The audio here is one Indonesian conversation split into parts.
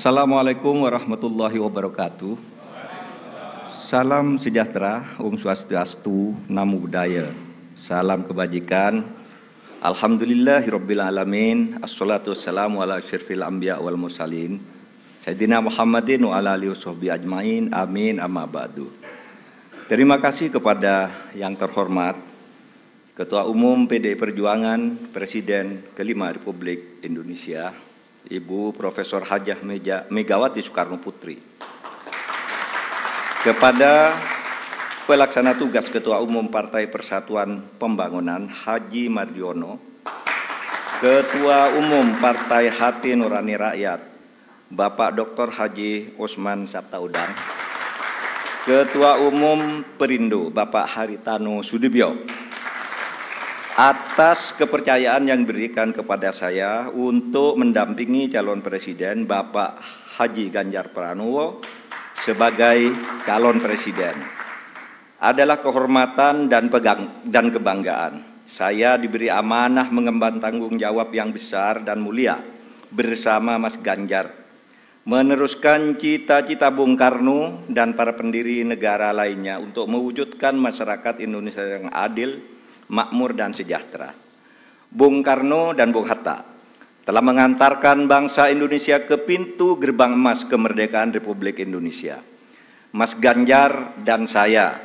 Assalamualaikum warahmatullahi wabarakatuh. Salam sejahtera, Om Swastiastu, Namo Buddhaya. Salam kebajikan. Alhamdulillahirabbil alamin. Assalatu wassalamu ala asyrafil anbiya wal mursalin. Sayyidina Muhammadin wa ala alihi washabbihi ajmain. Amin amma ba'du. Terima kasih kepada yang terhormat Ketua Umum PDI Perjuangan, Presiden kelima Republik Indonesia, Ibu Profesor Hajah Megawati Soekarno Putri. Kepada Pelaksana Tugas Ketua Umum Partai Persatuan Pembangunan Haji Mardiono, Ketua Umum Partai Hati Nurani Rakyat Bapak Dr. Haji Osman Sabtaudang, Ketua Umum Perindo Bapak Haritano Sudibyo, atas kepercayaan yang diberikan kepada saya untuk mendampingi calon presiden Bapak Haji Ganjar Pranowo sebagai calon presiden. Adalah kehormatan dan kebanggaan. Saya diberi amanah mengemban tanggung jawab yang besar dan mulia bersama Mas Ganjar, meneruskan cita-cita Bung Karno dan para pendiri negara lainnya untuk mewujudkan masyarakat Indonesia yang adil, makmur dan sejahtera. Bung Karno dan Bung Hatta telah mengantarkan bangsa Indonesia ke pintu gerbang emas kemerdekaan Republik Indonesia. Mas Ganjar dan saya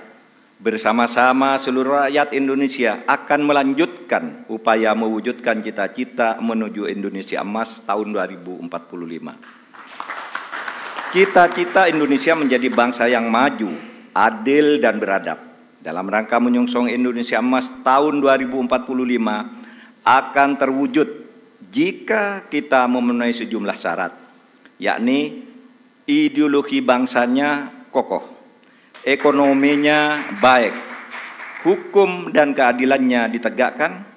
bersama-sama seluruh rakyat Indonesia akan melanjutkan upaya mewujudkan cita-cita menuju Indonesia emas tahun 2045. Cita-cita Indonesia menjadi bangsa yang maju, adil dan beradab. Dalam rangka menyongsong Indonesia Emas tahun 2045 akan terwujud jika kita memenuhi sejumlah syarat, yakni ideologi bangsanya kokoh, ekonominya baik, hukum dan keadilannya ditegakkan,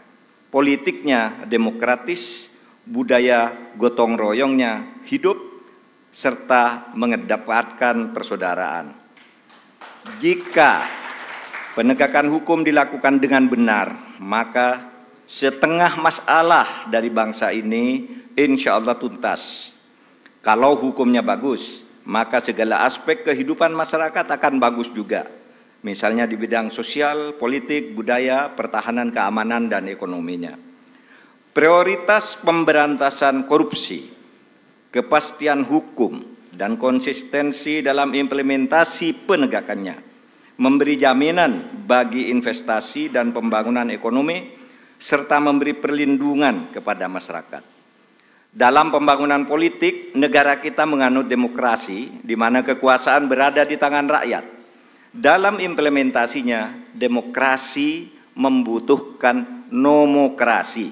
politiknya demokratis, budaya gotong royongnya hidup, serta mengedepankan persaudaraan. Jika penegakan hukum dilakukan dengan benar, maka setengah masalah dari bangsa ini insya Allah tuntas. Kalau hukumnya bagus, maka segala aspek kehidupan masyarakat akan bagus juga. Misalnya di bidang sosial, politik, budaya, pertahanan, keamanan, dan ekonominya. Prioritas pemberantasan korupsi, kepastian hukum, dan konsistensi dalam implementasi penegakannya memberi jaminan bagi investasi dan pembangunan ekonomi, serta memberi perlindungan kepada masyarakat. Dalam pembangunan politik, negara kita menganut demokrasi, di mana kekuasaan berada di tangan rakyat. Dalam implementasinya, demokrasi membutuhkan nomokrasi.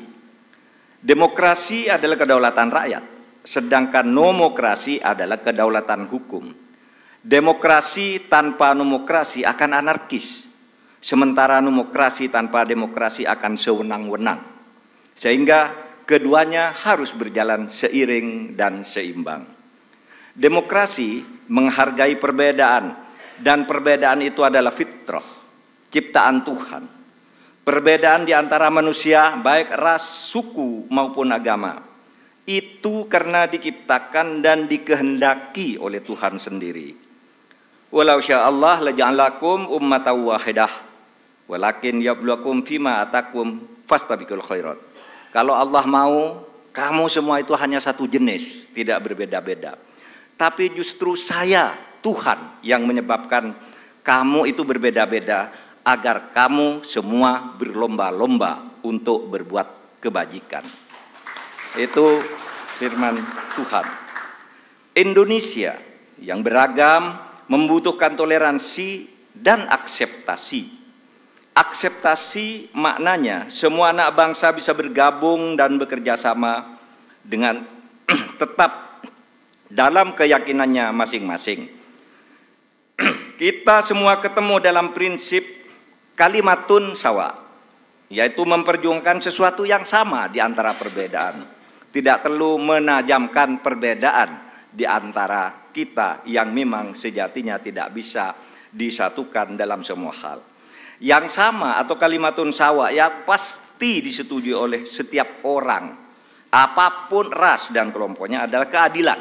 Demokrasi adalah kedaulatan rakyat, sedangkan nomokrasi adalah kedaulatan hukum. Demokrasi tanpa nomokrasi akan anarkis, sementara nomokrasi tanpa demokrasi akan sewenang-wenang. Sehingga keduanya harus berjalan seiring dan seimbang. Demokrasi menghargai perbedaan, dan perbedaan itu adalah fitrah, ciptaan Tuhan. Perbedaan di antara manusia, baik ras, suku maupun agama, itu karena diciptakan dan dikehendaki oleh Tuhan sendiri. Walau sya'allah laja'alakum ummatan wahidah walakin yabluwakum fima atakum fastabiqul khairat. Kalau Allah mau, kamu semua itu hanya satu jenis, tidak berbeda-beda. Tapi justru saya, Tuhan, yang menyebabkan kamu itu berbeda-beda agar kamu semua berlomba-lomba untuk berbuat kebajikan. Itu firman Tuhan. Indonesia yang beragam membutuhkan toleransi dan akseptasi. Akseptasi maknanya semua anak bangsa bisa bergabung dan bekerja sama dengan tetap dalam keyakinannya masing-masing. Kita semua ketemu dalam prinsip kalimatun sawa, yaitu memperjuangkan sesuatu yang sama di antara perbedaan. Tidak perlu menajamkan perbedaan di antara kita yang memang sejatinya tidak bisa disatukan dalam semua hal. Yang sama atau kalimatun sawa yang pasti disetujui oleh setiap orang, apapun ras dan kelompoknya, adalah keadilan.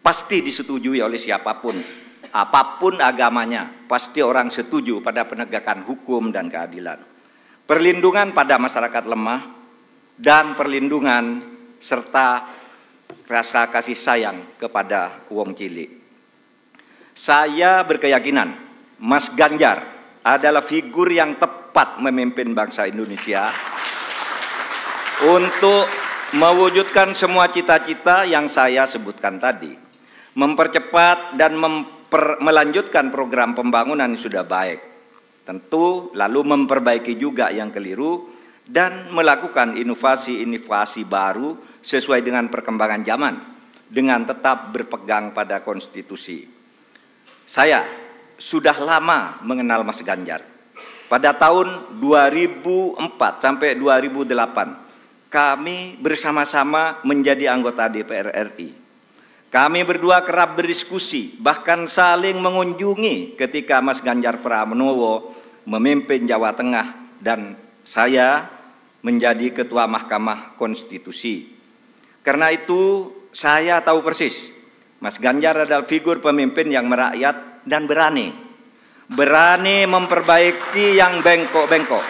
pasti disetujui oleh siapapun, apapun agamanya, pasti orang setuju pada penegakan hukum dan keadilan, perlindungan pada masyarakat lemah, dan perlindungan serta rasa kasih sayang kepada wong cilik. Saya berkeyakinan Mas Ganjar adalah figur yang tepat memimpin bangsa Indonesia untuk mewujudkan semua cita-cita yang saya sebutkan tadi, mempercepat dan melanjutkan program pembangunan yang sudah baik, tentu lalu memperbaiki juga yang keliru dan melakukan inovasi-inovasi baru sesuai dengan perkembangan zaman dengan tetap berpegang pada konstitusi. Saya sudah lama mengenal Mas Ganjar. Pada tahun 2004 sampai 2008 kami bersama-sama menjadi anggota DPR RI. Kami berdua kerap berdiskusi, bahkan saling mengunjungi ketika Mas Ganjar Pranowo memimpin Jawa Tengah dan saya menjadi Ketua Mahkamah Konstitusi. Karena itu saya tahu persis, Mas Ganjar adalah figur pemimpin yang merakyat dan berani memperbaiki yang bengkok-bengkok,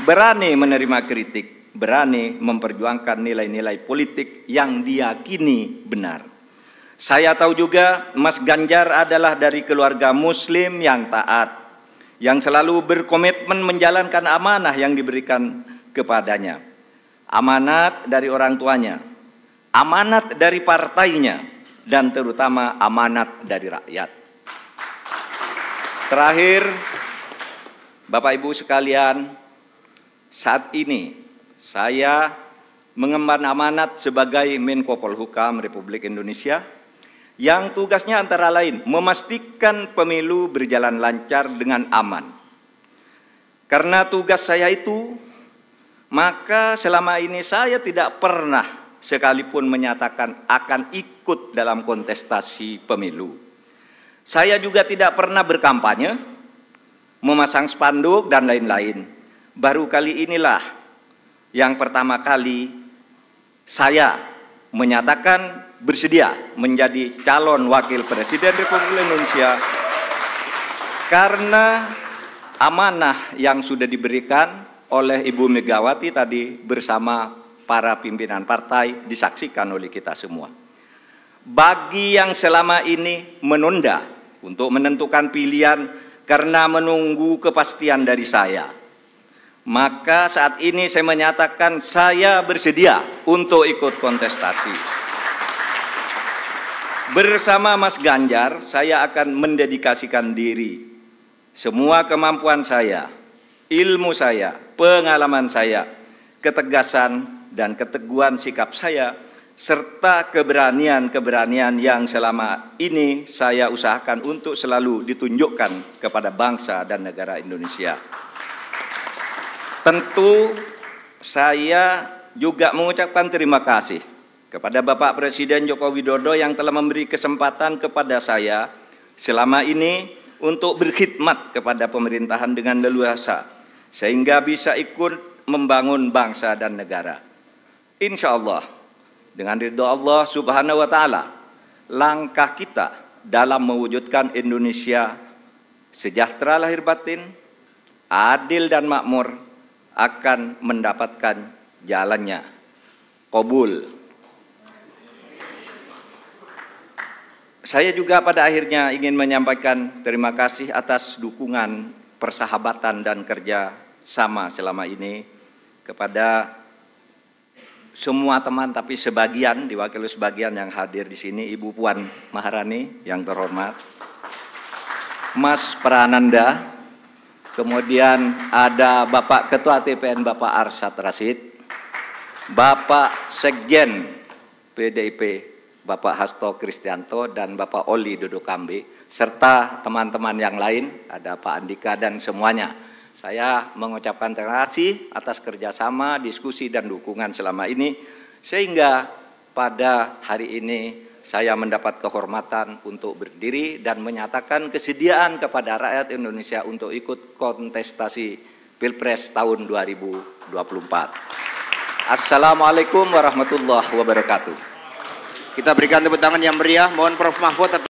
berani menerima kritik, berani memperjuangkan nilai-nilai politik yang diyakini benar. Saya tahu juga Mas Ganjar adalah dari keluarga Muslim yang taat, yang selalu berkomitmen menjalankan amanah yang diberikan kepadanya. Amanat dari orang tuanya, amanat dari partainya, dan terutama amanat dari rakyat. Terakhir, Bapak Ibu sekalian, saat ini saya mengemban amanat sebagai Menko Polhukam Republik Indonesia yang tugasnya antara lain memastikan pemilu berjalan lancar dengan aman. Karena tugas saya itu, maka selama ini saya tidak pernah sekalipun menyatakan akan ikut dalam kontestasi pemilu. Saya juga tidak pernah berkampanye, memasang spanduk dan lain-lain. Baru kali inilah yang pertama kali saya menyatakan bersedia menjadi calon wakil presiden Republik Indonesia karena amanah yang sudah diberikan oleh Ibu Megawati tadi bersama para pimpinan partai disaksikan oleh kita semua. Bagi yang selama ini menunda untuk menentukan pilihan karena menunggu kepastian dari saya, maka saat ini saya menyatakan saya bersedia untuk ikut kontestasi. Bersama Mas Ganjar, saya akan mendedikasikan diri, semua kemampuan saya, ilmu saya, pengalaman saya, ketegasan dan keteguhan sikap saya, serta keberanian-keberanian yang selama ini saya usahakan untuk selalu ditunjukkan kepada bangsa dan negara Indonesia. Tentu saya juga mengucapkan terima kasih kepada Bapak Presiden Joko Widodo yang telah memberi kesempatan kepada saya selama ini untuk berkhidmat kepada pemerintahan dengan leluasa, sehingga bisa ikut membangun bangsa dan negara. Insya Allah, dengan ridho Allah Subhanahu wa Ta'ala, langkah kita dalam mewujudkan Indonesia sejahtera lahir batin, adil dan makmur akan mendapatkan jalannya. Qabul. Saya juga pada akhirnya ingin menyampaikan terima kasih atas dukungan, persahabatan dan kerja sama selama ini kepada semua teman, tapi sebagian, diwakili sebagian yang hadir di sini, Ibu Puan Maharani yang terhormat, Mas Prananda, kemudian ada Bapak Ketua TPN Bapak Arsyad Rashid, Bapak Sekjen PDIP Bapak Hasto Kristianto dan Bapak Oli Dodo Kambe, serta teman-teman yang lain, ada Pak Andika dan semuanya. Saya mengucapkan terima kasih atas kerjasama, diskusi, dan dukungan selama ini, sehingga pada hari ini saya mendapat kehormatan untuk berdiri dan menyatakan kesediaan kepada rakyat Indonesia untuk ikut kontestasi Pilpres tahun 2024. Assalamualaikum warahmatullahi wabarakatuh. Kita berikan tepuk tangan yang meriah. Mohon Prof. Mahfud